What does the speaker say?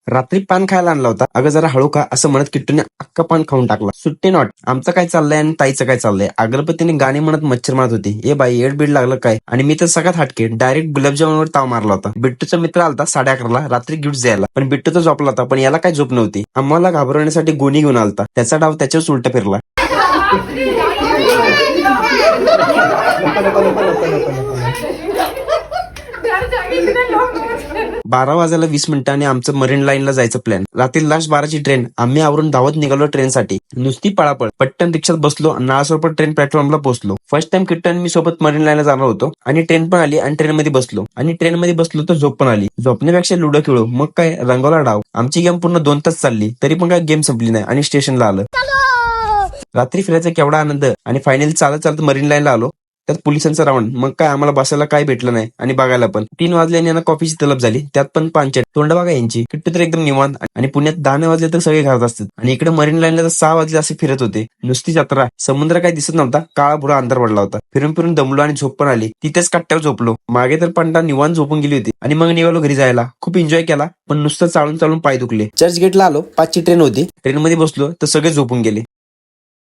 रात्री पान खायला आणला होता. अगं जरा हळू का असं म्हणत किट्टूने अख्खा पान खाऊन टाकला. सुट्टी नॉट. आमचं काय चाललंय आणि ताईचं काय चाललंय. अगरबत्तीने गाणी म्हणत मच्छर मारत होती. ए बाई एड बीड लागलं काय. आणि मी तर सगळ्यात हटके डायरेक्ट गुलाबजामुनवर ताव मारला होता. बिट्टूचा मित्र आलता 11:30 रात्री गिफ्ट द्यायला, पण बिट्टू तर झोपला होता, पण याला काय झोप नव्हती. आम्हाला घाबरवण्यासाठी गोणी घेऊन आलता. त्याचा डाव त्याच्यावर उलटा फिरला. 12:20 आणि आमचं मरीन लाईनला जायचं प्लॅन. रात्री लास्ट 12ची ट्रेन. आम्ही आवरून धावत निघालो ट्रेनसाठी. नुसती पळापळ. पट्टन रिक्षात बसलो. नाळासोबत ट्रेन प्लॅटफॉर्मला पोहोचलो. फर्स्ट टाइम किट्टू आणि मी सोबत मरीन लाईनला जाणार होतो आणि ट्रेन पण आली आणि ट्रेनमध्ये बसलो तर झोप पण आली. झोपण्यापेक्षा लुडो खेळू. मग काय रंगवला डाव. आमची गेम पूर्ण 2 तास चालली तरी पण काय गेम संपली नाही आणि स्टेशनला आलं. रात्री फिरायचा केवढा आनंद. आणि फायनली चालत चालत मरीन लाईनला आलो. त्यात पोलिसांचा राऊंड. मग काय आम्हाला बसायला काय भेटलं नाही आणि बघायला पण. 3 वाजल्याने यांना कॉफीची तलब झाली. त्यात पण पानचट. तोंड बघा यांची. किट्टू तर एकदम निवांत. आणि पुण्यात 10 वाजले तर सगळे घरात असतात. आणि इकडे मरीन लाईनला तर 6 वाजले असे फिरत होते. नुसती जत्रा. समुद्र काही दिसत नव्हता. काळा भुरा अंधार पडला होता. फिरून फिरून दमलो आणि झोप पण आली. तिथेच कट्ट्यावर झोपलो. मागे तर पंडा निवांत झोपून गेली होती. आणि मग निघालो घरी जायला. खूप एन्जॉय केला, पण नुसतं चालून चालून पाय दुखले. चर्च गेटला आलो. 5ची ट्रेन होती. ट्रेनमध्ये बसलो तर सगळे झोपून गेले.